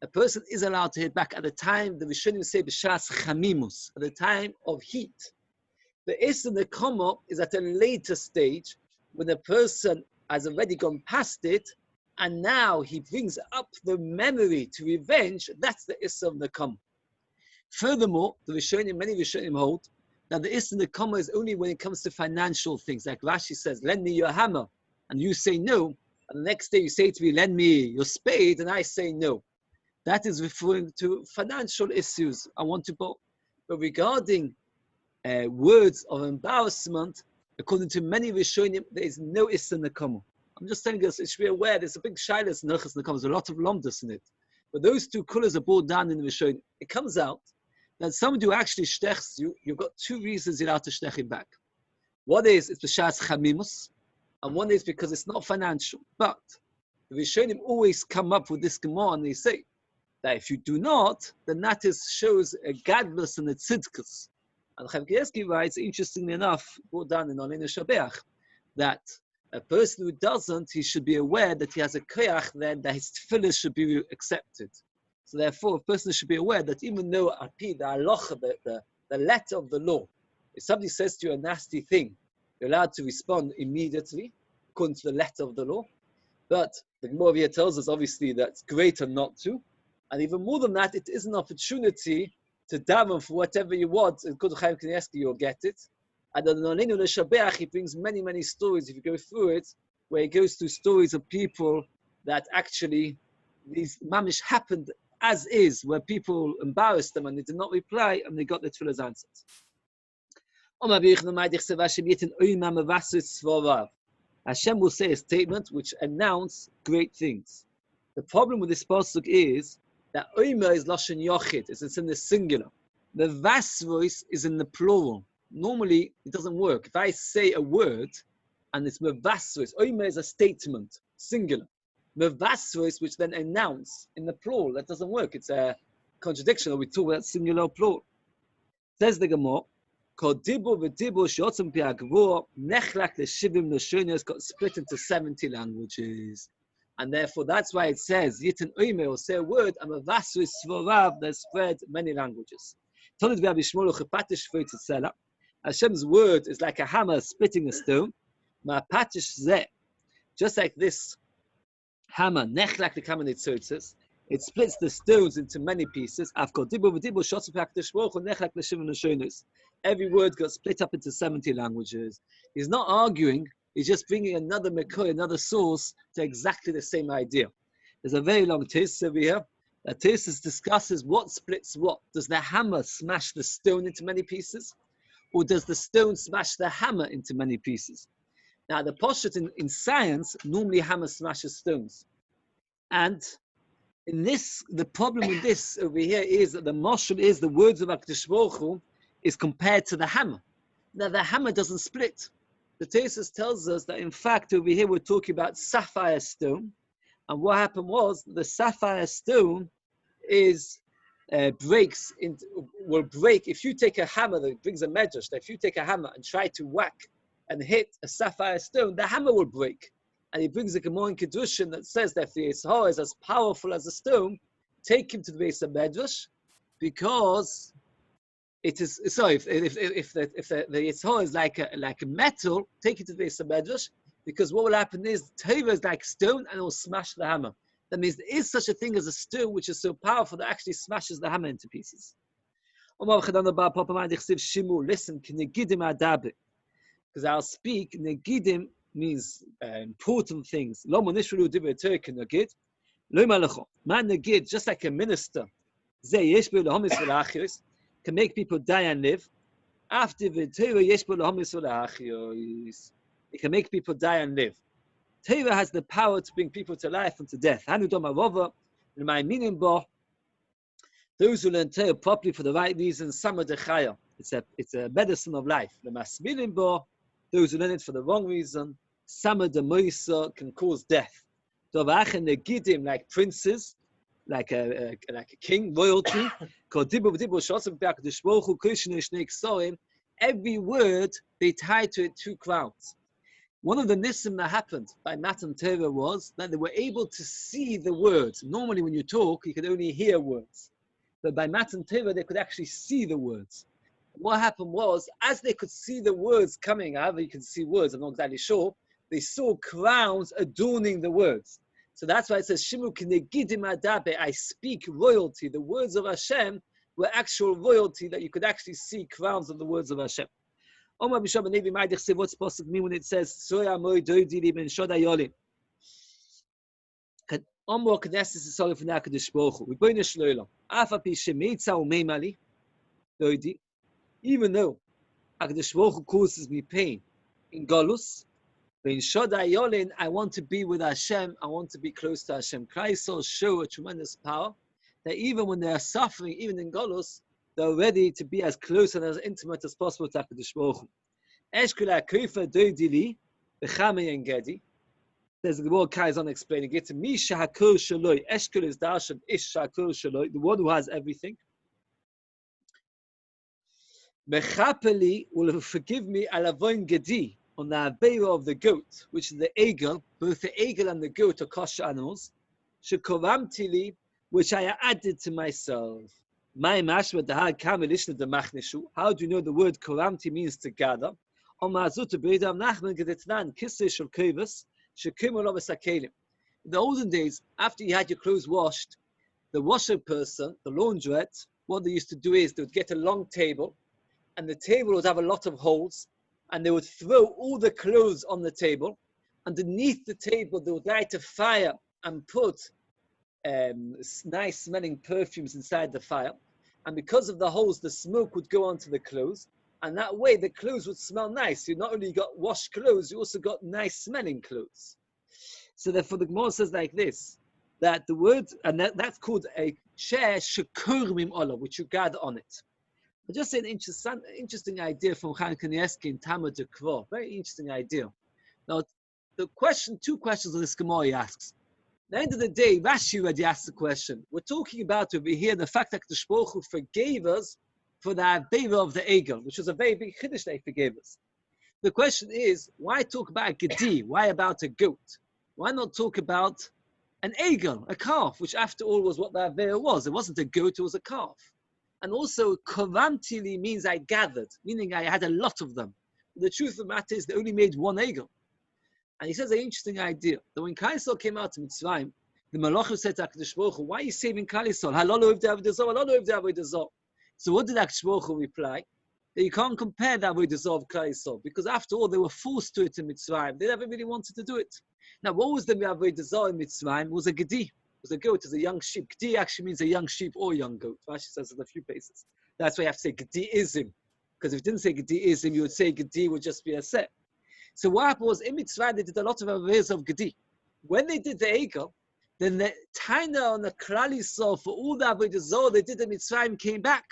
A person is allowed to hit back at the time, the Rishonim say, b'shas chamimus, at the time of heat. The Issur Nekama is at a later stage, when the person has already gone past it, and now he brings up the memory to revenge. That's the Issur Nekama. Furthermore, the Rishonim, many Rishonim hold that the Issur Nekama is only when it comes to financial things. Like Rashi says, lend me your hammer, and you say no. And the next day you say to me, lend me your spade, and I say no. That is referring to financial issues. I want to borrow. But regarding words of embarrassment, according to many Rishonim, there is no Issur Nekama. I'm just telling us, it should be aware, there's a big shaylas in Hilchos Nekama, there's a lot of lomdus in it. But those 2 colors are brought down in the Rishonim. It comes out that somebody who actually shtechs you, you've got 2 reasons you're allowed to shtech him back. One is, it's b'shas chamimus, and one is because it's not financial. But the Rishonim always come up with this Gemara, and they say that if you do not, then that shows a gadlus and a tzidkus. And Chaim Kanievsky writes, interestingly enough, brought down in Olin Shabeach, that a person who doesn't, he should be aware that he has a koyach then that his tefillah should be accepted. So therefore, a person should be aware that even though api, the halacha, the letter of the law, if somebody says to you a nasty thing, you're allowed to respond immediately, according to the letter of the law. But the Gemara here tells us, obviously, that it's greater not to. And even more than that, it is an opportunity to daven for whatever you want. In Kod Chaim Kanievsky, you'll get it. And on Olinu Shabeach, he brings many, many stories, if you go through it, where he goes through stories of people that actually, these mamish happened as is, where people embarrassed them and they did not reply, and they got their tefillahs answered. Hashem will say a statement which announce great things. The problem with this pasuk is that Omer is Lashon Yochid, it's in the singular. The vas voice is in the plural. Normally, it doesn't work. If I say a word and it's mevas voice, Omer is a statement, singular. Mevas voice, which then announce in the plural, that doesn't work. It's a contradiction, or we talk about singular plural. Says the Gemara, called Dibur v'Dibur she'otzim pi'agvur nechlak l'shivim noshonos got split into 70 languages. And therefore, that's why it says, Yitin Oime, or say a word, and a vasu svorav that spread many languages. Hashem's word is like a hammer splitting a stone. Just like this hammer, nechlak the kamanitzotzes, it splits the stones into many pieces. Every word got split up into 70 languages. He's not arguing, he's just bringing another Mekoy, another source to exactly the same idea. There's a very long tesis over here. That tesis discusses what splits what. Does the hammer smash the stone into many pieces? Or does the stone smash the hammer into many pieces? Now, the poshet in science, normally hammer smashes stones. And in this, the problem with this over here is that the mashal is the words of HaKadosh Baruch Hu is compared to the hammer. Now, the hammer doesn't split. The tesis tells us that, in fact, over here we're talking about sapphire stone. And what happened was the sapphire stone will break if you take a hammer that brings a medrash. If you take a hammer and try to whack and hit a sapphire stone, the hammer will break. And he brings a Gemara in Kedushin that says that if the Yitzhar is as powerful as a stone, take him to the base of medrash, because it is sorry. If the Yitzhar is like a metal, take it to the base of medrash, because what will happen is Torah is like stone and it will smash the hammer. That means there is such a thing as a stone which is so powerful that actually smashes the hammer into pieces. Listen, because I'll speak. Negidim means important things. Man negid, just like a minister, can make people die and live. After the Torah, it can make people die and live. Torah has the power to bring people to life and to death. Those who learn Torah properly for the right reasons, it's a medicine of life. Those who learn it for the wrong reason, can cause death. Like princes, like a king, royalty. Every word they tie to it 2 crowns. One of the nisim that happened by Matan Torah was that they were able to see the words. Normally when you talk, you could only hear words. But by Matan Torah, they could actually see the words. What happened was, as they could see the words coming, however you can see words, I'm not exactly sure, they saw crowns adorning the words. So that's why it says, Shimu k'negidim adabe, I speak royalty. The words of Hashem were actual royalty, that you could actually see crowns of the words of Hashem. What's supposed to mean when it says Soya Moy Doidi Ben Shodayoli? Omro Knesses is solid for Nakadosh Baruch Hu. We bring the Shloila. Afa Pi Shemitza Umeimali Doidi. Even though Hakadosh Baruch Hu causes me pain in Golus, Ben Shodayolin, I want to be with Hashem. I want to be close to Hashem. Christ show a tremendous power that even when they are suffering, even in Golus, they're ready to be as close and as intimate as possible to HaKadosh Baruch Hu. Eshkul HaKrifa Doidili B'chamei Engedi. There's the Gemara carries on explaining it. Misha HaKol Shaloi. Eshkul is Darshan Ish HaKol Shaloi, the one who has everything. Mechapeli will forgive me Alavoin Gedi, on the Aveira of the goat, which is the Egel. Both the Egel and the goat are kosher animals. Shekoramtili, which I added to myself. How do you know the word koramti means to gather? In the olden days, after you had your clothes washed, the washer person, the laundrette, what they used to do is they would get a long table, and the table would have a lot of holes, and they would throw all the clothes on the table. Underneath the table, they would light a fire and put nice smelling perfumes inside the fire. And because of the holes, the smoke would go onto the clothes. And that way, the clothes would smell nice. You not only got washed clothes, you also got nice smelling clothes. So therefore, the Gemara says like this, that the word, and that's called a chair, shekurmim olav, which you gather on it. I just say an interesting idea from Chaim Kanievsky in Tamar de Kvo. Very interesting idea. Now, two questions on this Gemara he asks. the end of the day, Rashi already asked the question. We're talking about over here the fact that the Baruch Hu forgave us for the Avera of the Egel, which was a very big Chiddush that he forgave us. The question is, why talk about a Gedi? Why about a goat? Why not talk about an Egel, a calf, which after all was what the Avera was. It wasn't a goat, it was a calf. And also, Karamtili means I gathered, meaning I had a lot of them. The truth of the matter is they only made one Egel. And he says an interesting idea, that when Klal Yisrael came out to Mitzrayim, the Malachim said to HaKadosh Baruch Hu, why are you saving Klal Yisrael? So what did HaKadosh Baruch Hu reply? That you can't compare the Avodah Zarah of Klal Yisrael, because after all, they were forced to it in Mitzrayim. They never really wanted to do it. Now, what was the Avodah Zarah in Mitzrayim? It was a Gedi. It was a goat, it was a young sheep. Gedi actually means a young sheep or young goat. Rashi says in a few places. That's why you have to say Gediism. Because if you didn't say Gediism, you would say Gedi would just be a set. So what happened was, in Mitzrayim, they did a lot of Avodah of Gedi. When they did the Egel, then the Taina on the Klal Yisrael for all the Avodah Zarah they did in Mitzrayim came back.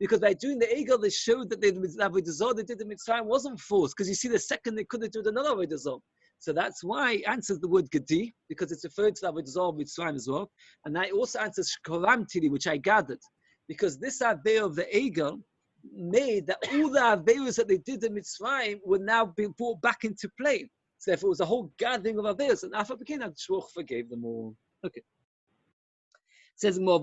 Because by doing the Egel, they showed that the Avodah Zarah they did in Mitzrayim wasn't forced. Because you see, the second they couldn't do it another Avodah Zarah. So that's why it answers the word Gedi, because it's referred to the Avodah Zarah of Mitzrayim as well. And that also answers Shkoram Tili, which I gathered. Because this Avera of the Egel made that all the Averas that they did in Mitzrayim were now being brought back into play. So therefore, it was a whole gathering of Averas, and Afar Pekin HaKadosh forgave them all. Okay. It says more,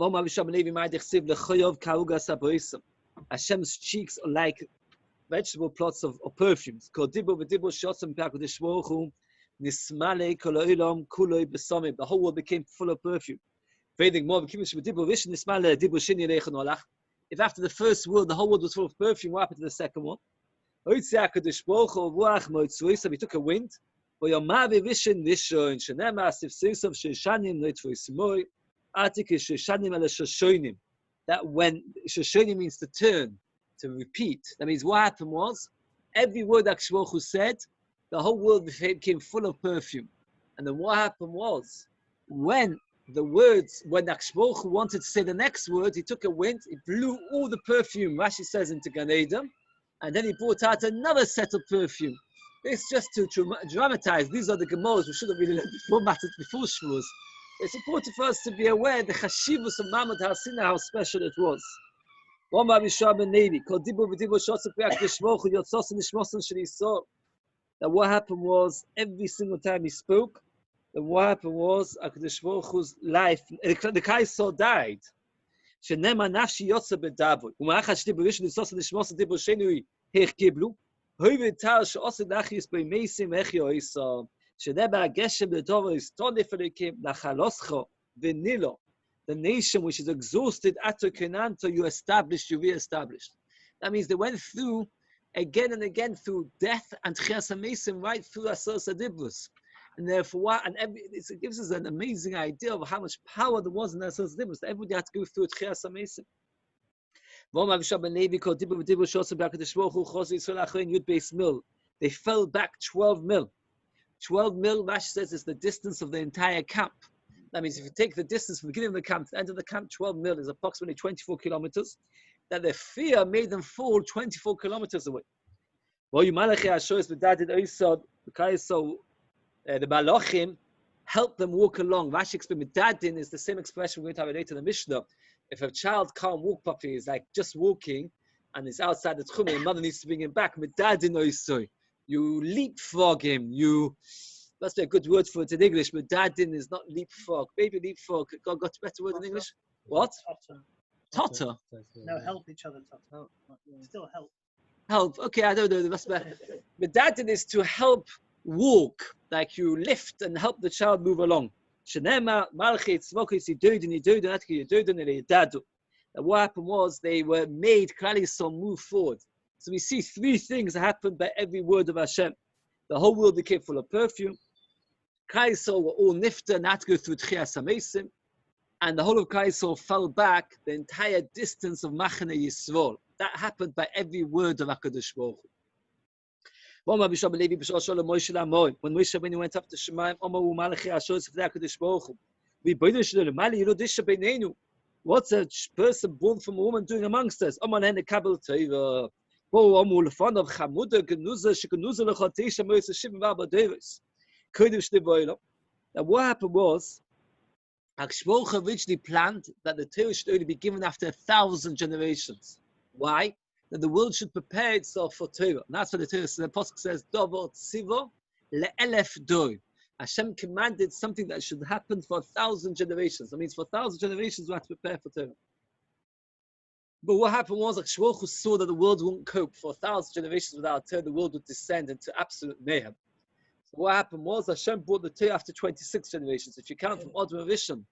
Hashem's cheeks are like vegetable plots of perfumes. The whole world became full of perfume. If after the first world, the whole world was full of perfume, what happened to the second one? He took a wind. That when Shoshonim means to turn, to repeat. That means what happened was, every word that Baruch Hu said, the whole world became full of perfume. And then what happened was, when Baruch Hu wanted to say the next word, he took a wind, he blew all the perfume, Rashi says, into Gan Eden, and then he brought out another set of perfume. This just to dramatize. These are the Gemaras we should have really learned before Shavuos. It's important for us to be aware the Chashivus of Mamad Hasina, how special it was. That what happened was, every single time he spoke, then what happened was, HaKadosh Baruch Hu's life, the Kaisar died. The nation which is exhausted, you established, you re-established. That means they went through, again and again, through death and Chias HaMeisim, right through Asar Sadibrus. And therefore, it gives us an amazing idea of how much power there was in Asar Sadibrus. Everybody had to go through Chias HaMeisim. They fell back 12 mil. 12 mil, Rashi says, is the distance of the entire camp. That means if you take the distance from the beginning of the camp to the end of the camp, 12 mil is approximately 24 kilometers. That their fear made them fall 24 kilometers away. The Malachim helped them walk along. Rashi explained, Medadin is the same expression we're going to have later in the Mishnah. If a child can't walk properly, he's like just walking, and he's outside the tchum, and mother needs to bring him back. Medadin oisoi. You leapfrog him. That's a good word for it in English, but Medadin is not leapfrog. Baby leapfrog. Got a better word in English? What? Totter.
No, help each other, Totter. Still help.
Help. Okay, I don't know. That's better. Medadin is to help walk, like you lift and help the child move along. And what happened was they were made Klal Yisrael move forward. So we see three things that happened by every word of Hashem. The whole world became full of perfume. Klal Yisrael were all nifta and had to go through Chias HaMeisim. And the whole of Klal Yisrael fell back the entire distance of Machane Yisrael. That happened by every word of HaKadosh Baruch Hu. When Moshe Rabbeinu went up to Shemayim, what's a person born from a woman doing amongst us? Now what happened was, HaKadosh originally planned that the Torah should only be given after 1,000 generations. Why? That the world should prepare itself for Torah. And that's what the Torah says. The Apostle says, Dovo tzivo le'elef dor. Hashem commanded something that should happen for 1,000 generations. That means for 1,000 generations we have to prepare for Torah. But what happened was, HaKadosh saw that the world wouldn't cope. For 1,000 generations without Torah, the world would descend into absolute mayhem. So what happened was, Hashem brought the Torah after 26 generations. If you count from Adam Rishon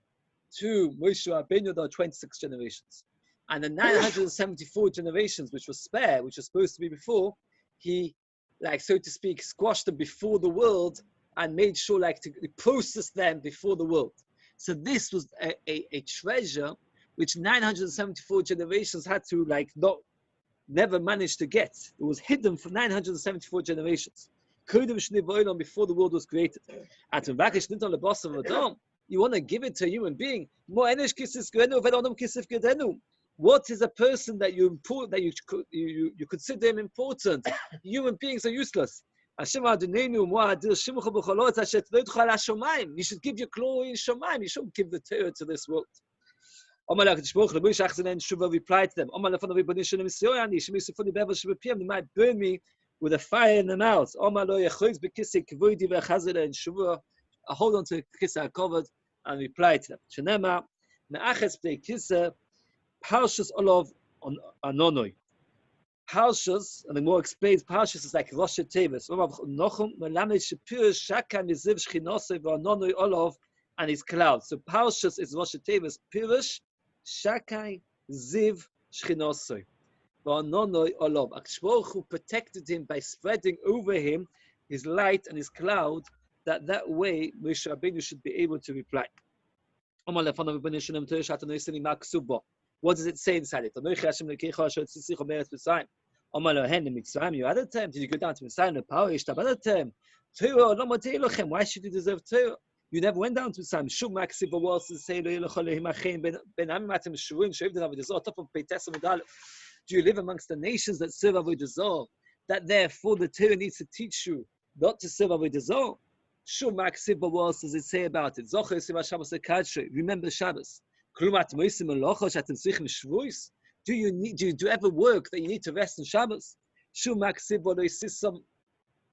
to Moshe Rabbeinu, there are 26 generations. And the 974 generations, which was spare, which was supposed to be before, he, like, so to speak, squashed them before the world and made sure, like, to process them before the world. So this was a treasure which 974 generations had to, like, never managed to get. It was hidden for 974 generations. Before the world was created. You want to give it to a human being. What is a person that you consider him important? Human beings are useless. You should give your glory in Shomayim. You shouldn't give the Torah to this world. Replied to them, they might burn me with a fire in the mouth. I hold on to the kiss I covered and replied to them. Parshas Olav Anonoi. Parshas, and the more explains, Parshas is like Rosh Tevis. And his cloud. So Parshas is Rosh Tevis, Pirush, Shakai, Ziv, Shchinosoi. V'anonoi Olav. HaKadosh who protected him by spreading over him his light and his cloud, that way Moshe Rabbeinu should be able to reply. What does it say inside it? Did you add a term? Did you go down to Mitzrayim? The power is another term. Why should you deserve Torah? You never went down to Mitzrayim. Shum Maksiv was to say Ben Amimatim Shurim Shavdim Avodah Zarah top of Peites Amud. Do you live amongst the nations that serve Avodah Zarah? That therefore the Torah needs to teach you not to serve Avodah Zarah. Shum Maksiv was does it say about it? Zocher Siva Shabbos Ekadshei. Remember Shabbos. Do you do ever work that you need to rest in Shabbos? You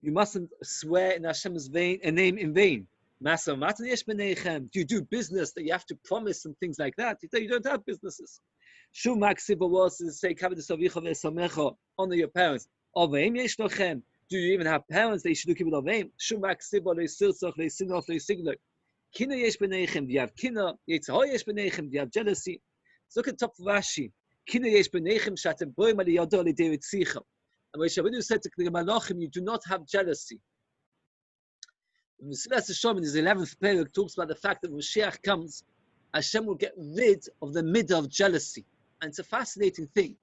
mustn't swear in Hashem's name in vain. Do you do business that you have to promise and things like that? You don't have businesses. Say, honor your parents. Do you even have parents that you should do kibbutz avim? Kina yesh benechem, do you have kina? Yetzirah yesh benechem, do you have jealousy? So look at top of Rashi. Kina yesh benechem, shatem boim ali yado ali deritzicha. And Moshe Rabbeinu said to the Malachim, you do not have jealousy. Mesilas Yesharim in his 11th parak talks about the fact that when Mashiach comes, Hashem will get rid of the midah of jealousy. And it's a fascinating thing.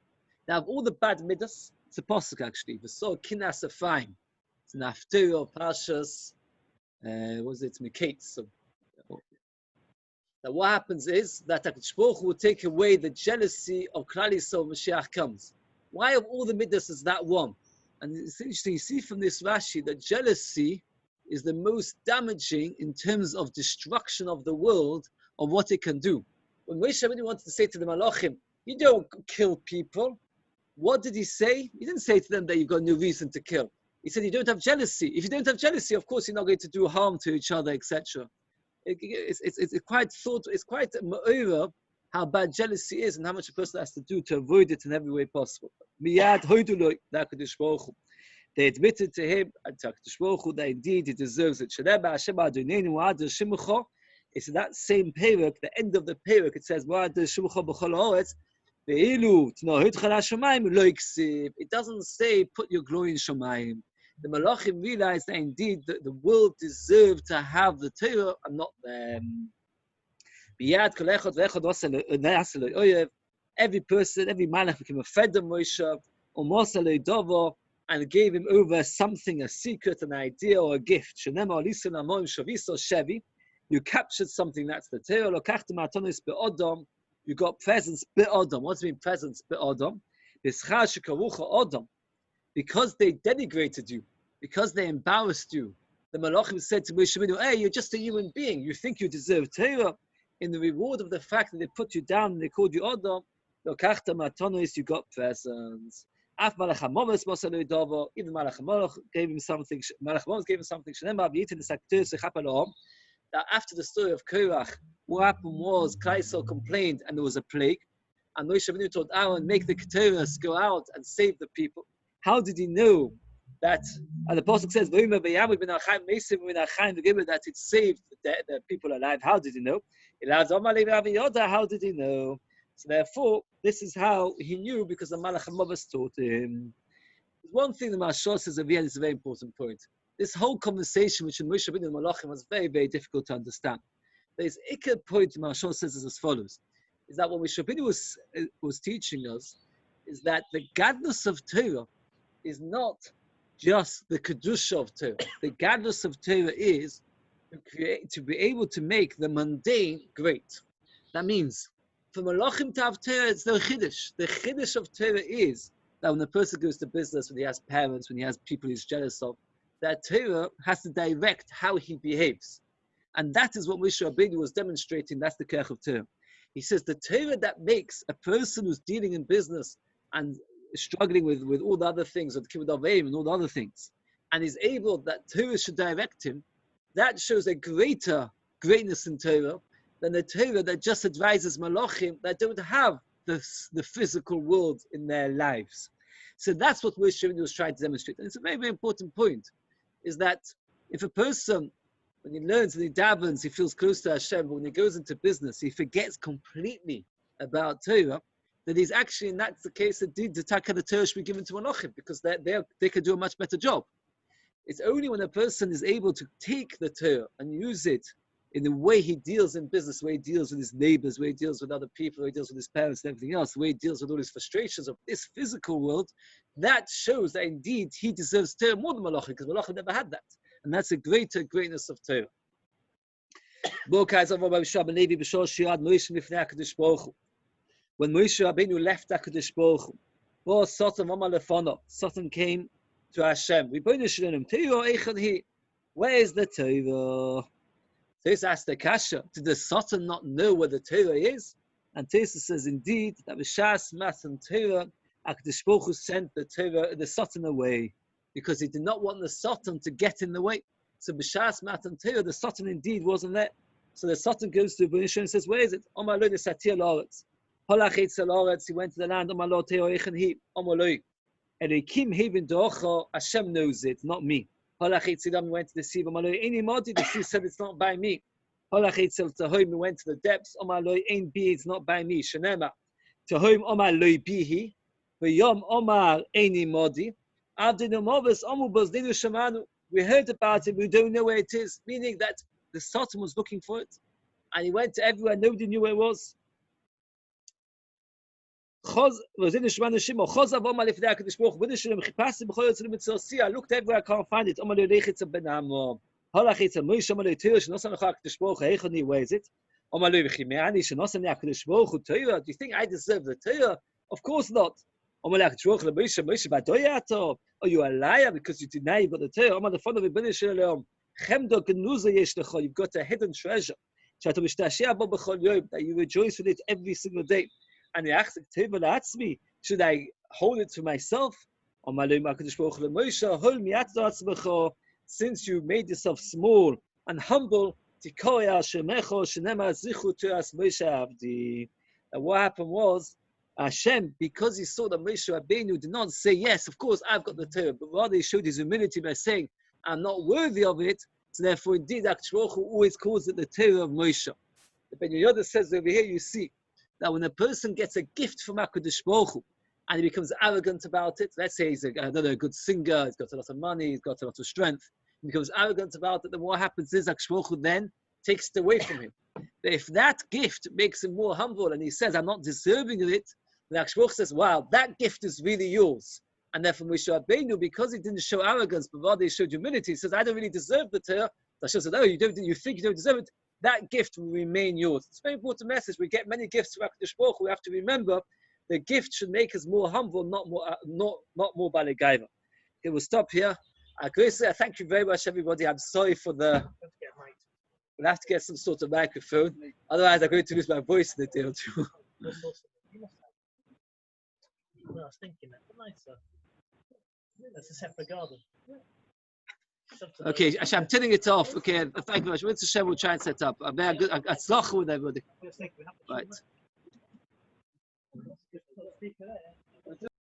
Now, of all the bad midas, it's a pasuk actually. V'so kinas Ephraim. It's an Haftarah of Parshas. Was it Miketz? So, that what happens is that HaKadosh Baruch Hu will take away the jealousy of Klal Yisrael when Mashiach comes. Why of all the midas is that one? And it's interesting, you see from this Rashi that jealousy is the most damaging in terms of destruction of the world, of what it can do. When Moshe Rabbeinu wanted to say to the Malachim, you don't kill people, what did he say? He didn't say to them that you've got no reason to kill. He said you don't have jealousy. If you don't have jealousy, of course you're not going to do harm to each other, etc. It's quite ma'ora how bad jealousy is and how much a person has to do to avoid it in every way possible. Miyad hoiduloi HaKadosh Baruch Hu. They admitted to him, HaKadosh Baruch Hu, that indeed he deserves it. It's that same parak, the end of the parak, it says, it doesn't say, put your glory in Shomayim. The Malachim realized that indeed the world deserved to have the Torah and not them. Every person, every Malach became a fed of Moshe, and gave him over something, a secret, an idea, or a gift. You captured something, that's the Torah. You got presents be'odom. What's mean presents be'odom? Because they denigrated you, because they embarrassed you. The Malachim said to Moshe Rabbeinu, hey, you're just a human being. You think you deserve Torah. in the reward of the fact that they put you down and they called you Adam, lokachta matanos, you got presents. Af Malach HaMolos Mosalei Dovo, even Malach HaMolech gave him something. Malach HaMolos gave him something. Shenemar v'yitin esakter sechap alom. That after the story of Korach, what happened was Kaisel complained and there was a plague, and Moshe Rabbeinu told Aaron, make the Keteras go out and save the people. How did he know that? And the Apostle says, that it saved the people alive. How did he know? How did he know? So therefore, this is how he knew, because the Malach HaMolos taught him. One thing the Mashal says at the end is a very important point. This whole conversation between Moshe Rabbeinu and Malachim was very, very difficult to understand. There's a point the Mashal says is as follows: is that what Moshe Rabbeinu was teaching us is that the gadlus of Torah is not just the kedusha of Torah. The gadlus of Torah is to be able to make the mundane great. That means for Malachim to have Torah, it's no chiddush. The chiddush of Torah is that when a person goes to business, when he has parents, when he has people he's jealous of, that Torah has to direct how he behaves. And that is what Moshe Rabbeinu was demonstrating. That's the kerch of Torah. He says the Torah that makes a person who's dealing in business and struggling with all the other things, with kibbud avim and all the other things, and is able that Torah should direct him, that shows a greater greatness in Torah than the Torah that just advises malachim that don't have the physical world in their lives. So that's what Moshe Rabbeinu was trying to demonstrate. And it's a very, very important point, is that if a person, when he learns and he davens, he feels close to Hashem, but when he goes into business, he forgets completely about Torah, that he's actually, and that's the case, that the taka the Torah should be given to malachim, because they could do a much better job. It's only when a person is able to take the Torah and use it in the way he deals in business, the way he deals with his neighbors, the way he deals with other people, the way he deals with his parents and everything else, the way he deals with all his frustrations of this physical world, that shows that indeed he deserves Torah more than malachim, because malachim never had that. And that's a greater greatness of Torah. When Moshe Rabbeinu left HaKadosh Baruch Hu, Satan came to Hashem. Where is the Torah? Tesa asked the Kasha, did the Satan not know where the Torah is? And Tesa says, indeed, that B'shas Matan Torah, HaKadosh Baruch Hu sent the Satan away, because he did not want the Satan to get in the way. So B'shas Matan Torah, the Satan indeed wasn't there. So the Satan goes to B'nai and says, where is it? Omar lo nesatir la'aretz. Holach etzel la'aretz, he went to the land, Omar lo Torah echen hi, Omar lo. Elikim hevin docha, Hashem knows it, not me. Holach etzel he went to the sea, Omar lo any modi, the sea said it's not by me. Holach etzel tahoim, he went to the depths, Omar lo ein bi, it's not by me. Shenema, tahoim Omar lo bihi, v'yom Omar any modi. We heard about it, we don't know where it is, meaning that the Satan was looking for it, and he went to everywhere, nobody knew where it was. I looked everywhere, I can't find it. Where is it? Do you think I deserve the Torah? Of course not. Are you a liar because you deny you got the Torah? You've got a hidden treasure that you rejoice with it every single day. And he asked, should I hold it to myself? Since you made yourself small and humble, and what happened was, Hashem, because he saw that Moshe Rabbeinu did not say, yes, of course, I've got the Torah, but rather he showed his humility by saying, I'm not worthy of it, so therefore, indeed, HaKadosh Baruch Hu always calls it the Torah of Moshe. The Ben Yehuda says over here, you see, that when a person gets a gift from HaKadosh Baruch Hu, and he becomes arrogant about it, let's say he's a good singer, he's got a lot of money, he's got a lot of strength, he becomes arrogant about it, then what happens is HaKadosh Baruch Hu then takes it away from him. But if that gift makes him more humble, and he says, I'm not deserving of it, then HaKadosh Baruch Hu says, wow, that gift is really yours. And therefore Moshe Rabbeinu, because he didn't show arrogance, but rather he showed humility, he says, I don't really deserve the Torah. Hashem said, oh, you think you don't deserve it? That gift will remain yours. It's a very important message. We get many gifts from HaKadosh Baruch Hu. We have to remember the gift should make us more humble, not more baligaiva. Okay, we'll stop here. Grace, thank you very much, everybody. I'm sorry for the We'll have to get some sort of microphone. Otherwise, I'm going to lose my voice in a day or two.
I was thinking that, but nicer. That's a separate garden.
Okay, actually, I'm turning it off. Okay, thank you very much. Mr. Shem will try and set up. I'm very good. Atzlacha with everybody. Right.